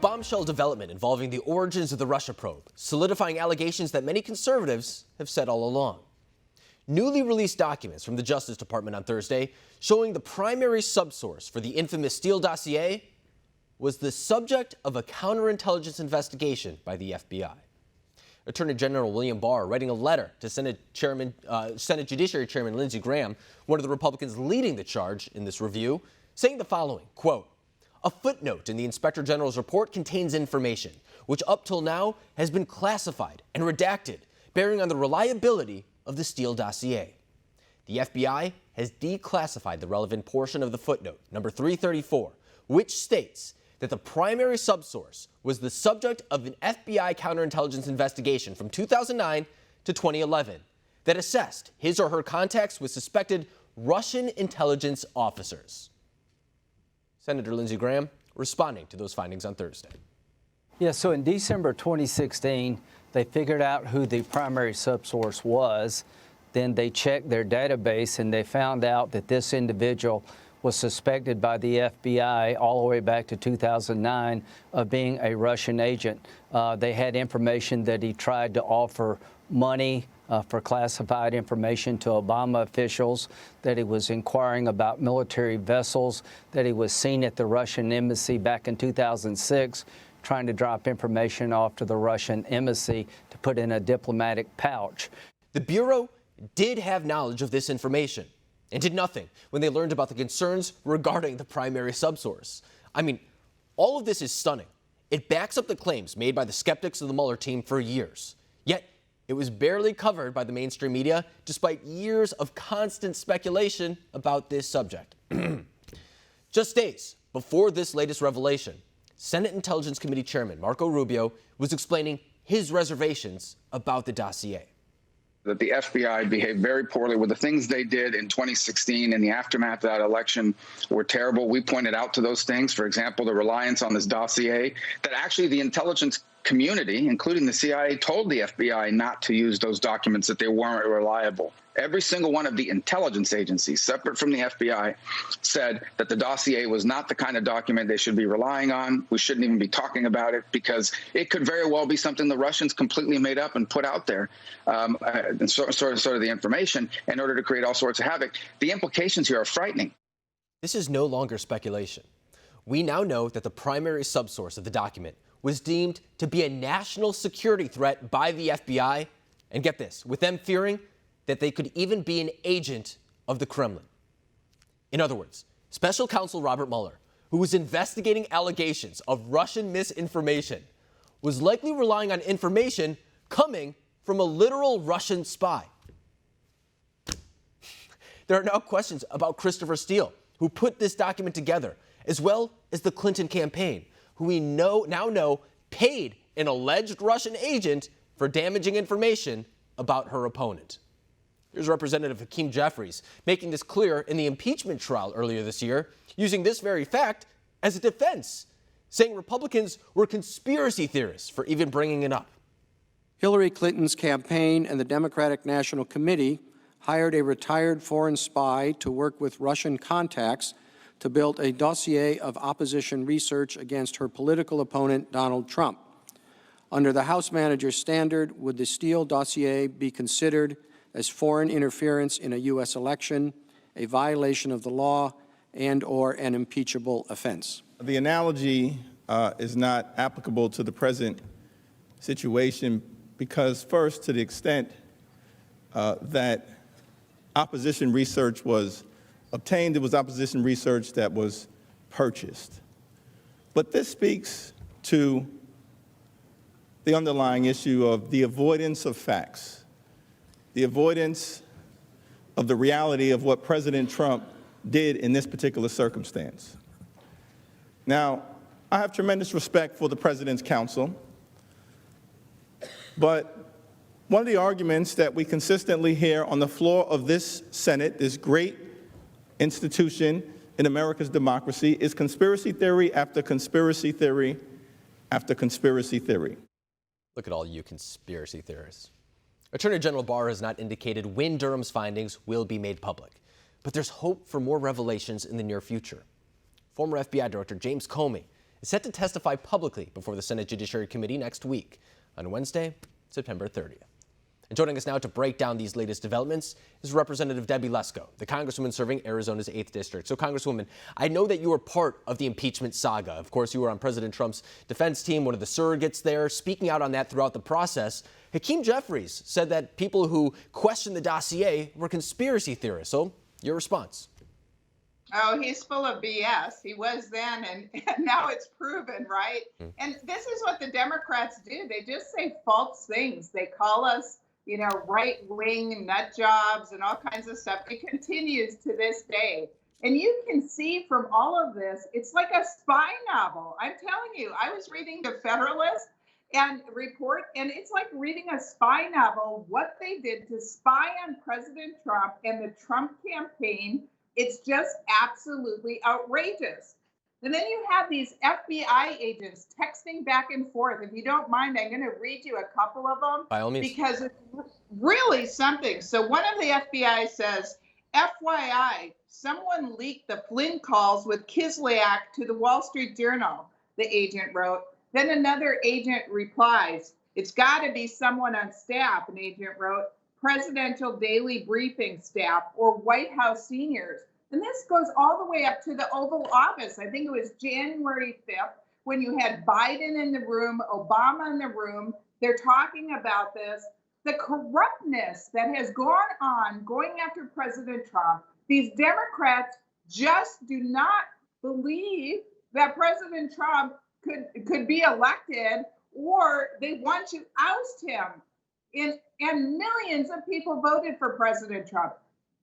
bombshell development involving the origins of the Russia probe, solidifying allegations that many conservatives have said all along. Newly released documents from the Justice Department on Thursday showing the primary subsource for the infamous Steele dossier was the subject of a counterintelligence investigation by the FBI. Attorney General William Barr writing a letter to Senate Judiciary Chairman Lindsey Graham, one of the Republicans leading the charge in this review, saying the following, quote, "A footnote in the Inspector General's report contains information which up till now has been classified and redacted, bearing on the reliability of the Steele dossier. The FBI has declassified the relevant portion of the footnote, number 334, which states that the primary subsource was the subject of an FBI counterintelligence investigation from 2009 to 2011 that assessed his or her contacts with suspected Russian intelligence officers." Senator Lindsey Graham responding to those findings on Thursday. Yeah, so in December 2016, they figured out who the primary subsource was. Then they checked their database and they found out that this individual was suspected by the FBI all the way back to 2009 of being a Russian agent. They had information that he tried to offer money for classified information to Obama officials, that he was inquiring about military vessels, that he was seen at the Russian embassy back in 2006 trying to drop information off to the Russian embassy to put in a diplomatic pouch. The Bureau did have knowledge of this information and did nothing when they learned about the concerns regarding the primary subsource. I mean, all of this is stunning. It backs up the claims made by the skeptics of the Mueller team for years. Yet, it was barely covered by the mainstream media, despite years of constant speculation about this subject. Just days before this latest revelation, Senate Intelligence Committee Chairman Marco Rubio was explaining his reservations about the dossier. That the FBI behaved very poorly with the things they did in 2016 in the aftermath of that election were terrible. We pointed out to those things, for example, the reliance on this dossier, that actually the intelligence community, including the CIA, told the FBI not to use those documents, that they weren't reliable. Every single one of the intelligence agencies, separate from the FBI, said that the dossier was not the kind of document they should be relying on. We shouldn't even be talking about it because it could very well be something the Russians completely made up and put out there, and sort of the information in order to create all sorts of havoc. The implications here are frightening. This is no longer speculation. We now know that the primary subsource of the document was deemed to be a national security threat by the FBI, and get this, with them fearing that they could even be an agent of the Kremlin. In other words, Special Counsel Robert Mueller, who was investigating allegations of Russian misinformation, was likely relying on information coming from a literal Russian spy. There are now questions about Christopher Steele, who put this document together, as well as the Clinton campaign, who we now know paid an alleged Russian agent for damaging information about her opponent. Here's Representative Hakeem Jeffries making this clear in the impeachment trial earlier this year, using this very fact as a defense, saying Republicans were conspiracy theorists for even bringing it up. Hillary Clinton's campaign and the Democratic National Committee hired a retired foreign spy to work with Russian contacts to build a dossier of opposition research against her political opponent, Donald Trump. Under the House manager's standard, would the Steele dossier be considered as foreign interference in a U.S. election, a violation of the law, and/or an impeachable offense? The analogy is not applicable to the present situation because, first, to the extent that opposition research was obtained, it was opposition research that was purchased. But this speaks to the underlying issue of the avoidance of facts, the avoidance of the reality of what President Trump did in this particular circumstance. Now, I have tremendous respect for the President's counsel, but one of the arguments that we consistently hear on the floor of this Senate, this great institution in America's democracy, is conspiracy theory after conspiracy theory after conspiracy theory. Look at all you conspiracy theorists. Attorney General Barr has not indicated when Durham's findings will be made public, but there's hope for more revelations in the near future. Former FBI Director James Comey is set to testify publicly before the Senate Judiciary Committee next week on Wednesday, September 30th. And joining us now to break down these latest developments is Representative Debbie Lesko, the congresswoman serving Arizona's 8th District. So, Congresswoman, I know that you were part of the impeachment saga. Of course, you were on President Trump's defense team, one of the surrogates there, speaking out on that throughout the process. Hakeem Jeffries said that people who questioned the dossier were conspiracy theorists. So, your response? Oh, he's full of BS. He was then, and now it's proven, right? And this is what the Democrats do. They just say false things. They call us, right-wing nut jobs and all kinds of stuff. It continues to this day. And you can see from all of this, it's like a spy novel. I'm telling you, I was reading The Federalist and report, and it's like reading a spy novel, what they did to spy on President Trump and the Trump campaign. It's just absolutely outrageous. And then you have these FBI agents texting back and forth. If you don't mind, I'm going to read you a couple of them. By all means. Because it's really something. So one of the FBI says, FYI, someone leaked the Flynn calls with Kislyak to the Wall Street Journal, the agent wrote. Then another agent replies, it's got to be someone on staff, an agent wrote, presidential daily briefing staff or White House seniors. And this goes all the way up to the Oval Office. I think it was January 5th when you had Biden in the room, Obama in the room. They're talking about this. The corruptness that has gone on going after President Trump. These Democrats just do not believe that President Trump could be elected, or they want to oust him. And millions of people voted for President Trump.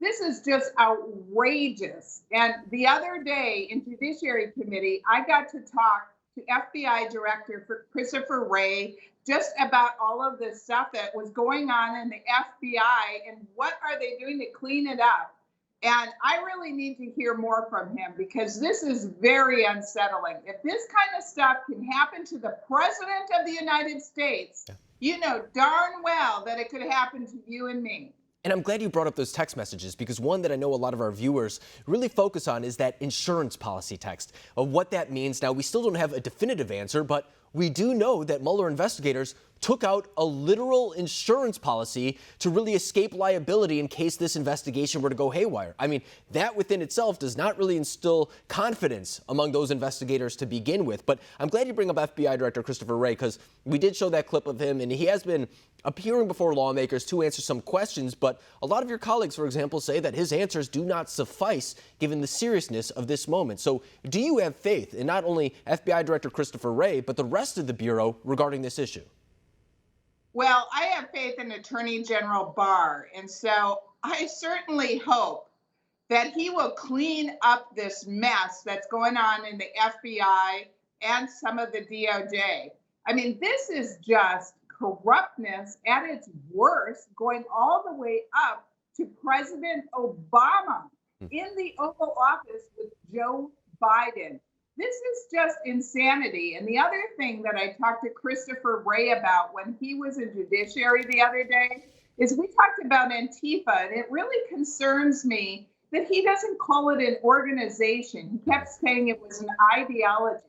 This is just outrageous. And the other day in Judiciary Committee, I got to talk to FBI Director Christopher Wray just about all of this stuff that was going on in the FBI and what are they doing to clean it up. And I really need to hear more from him because this is very unsettling. If this kind of stuff can happen to the President of the United States, you know darn well that it could happen to you and me. And I'm glad you brought up those text messages because one that I know a lot of our viewers really focus on is that insurance policy text of what that means. Now, we still don't have a definitive answer, but we do know that Mueller investigators took out a literal insurance policy to really escape liability in case this investigation were to go haywire. I mean, that within itself does not really instill confidence among those investigators to begin with. But I'm glad you bring up FBI Director Christopher Wray because we did show that clip of him, and he has been appearing before lawmakers to answer some questions. But a lot of your colleagues, for example, say that his answers do not suffice given the seriousness of this moment. So do you have faith in not only FBI Director Christopher Wray, but the rest of the Bureau regarding this issue? Well, I have faith in Attorney General Barr, and so I certainly hope that he will clean up this mess that's going on in the FBI and some of the DOJ. I mean, this is just corruptness at its worst, going all the way up to President Obama in the Oval Office with Joe Biden. This is just insanity. And the other thing that I talked to Christopher Wray about when he was in Judiciary the other day is we talked about Antifa, and it really concerns me that he doesn't call it an organization. He kept saying it was an ideology.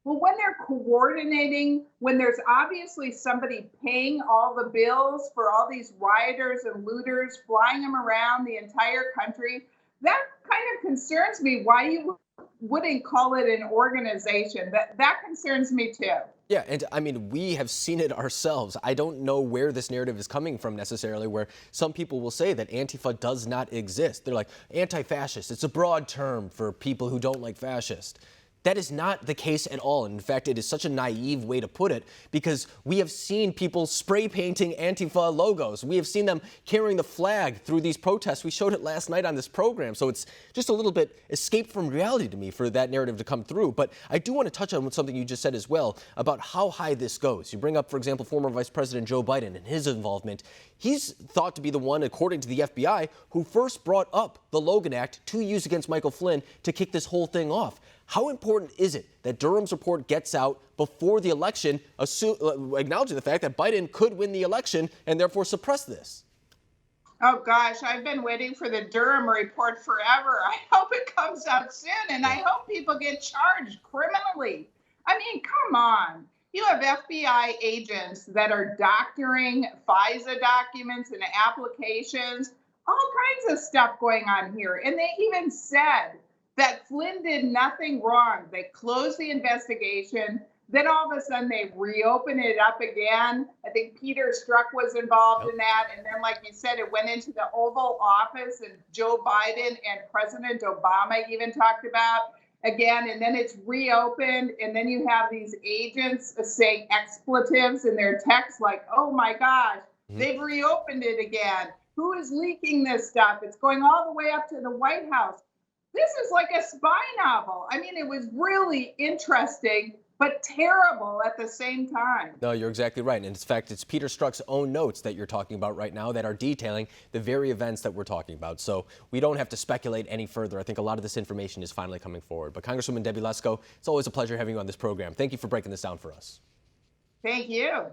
Well, when they're coordinating, when there's obviously somebody paying all the bills for all these rioters and looters, flying them around the entire country, that kind of concerns me why you wouldn't call it an organization. That concerns me too. Yeah, and I mean, we have seen it ourselves. I don't know where this narrative is coming from necessarily, where some people will say that Antifa does not exist. They're like, anti-fascist. It's a broad term for people who don't like fascist. That is not the case at all. In fact, it is such a naive way to put it because we have seen people spray painting Antifa logos. We have seen them carrying the flag through these protests. We showed it last night on this program. So it's just a little bit escape from reality to me for that narrative to come through. But I do want to touch on something you just said as well about how high this goes. You bring up, for example, former Vice President Joe Biden and his involvement. He's thought to be the one, according to the FBI, who first brought up the Logan Act to use against Michael Flynn to kick this whole thing off. How important is it that Durham's report gets out before the election, acknowledging the fact that Biden could win the election and therefore suppress this? Oh, gosh, I've been waiting for the Durham report forever. I hope it comes out soon, and I hope people get charged criminally. I mean, come on. You have FBI agents that are doctoring FISA documents and applications, all kinds of stuff going on here. And they even said that Flynn did nothing wrong. They closed the investigation. Then all of a sudden they reopened it up again. I think Peter Strzok was involved in that. And then, like you said, it went into the Oval Office, and Joe Biden and President Obama even talked about again, and then it's reopened, and then you have these agents saying expletives in their text like, oh my gosh, they've reopened it again. Who is leaking this stuff? It's going all the way up to the White House. This is like a spy novel. I mean, it was really interesting, but terrible at the same time. No, you're exactly right. And in fact, it's Peter Strzok's own notes that you're talking about right now that are detailing the very events that we're talking about. So we don't have to speculate any further. I think a lot of this information is finally coming forward. But Congresswoman Debbie Lesko, it's always a pleasure having you on this program. Thank you for breaking this down for us. Thank you.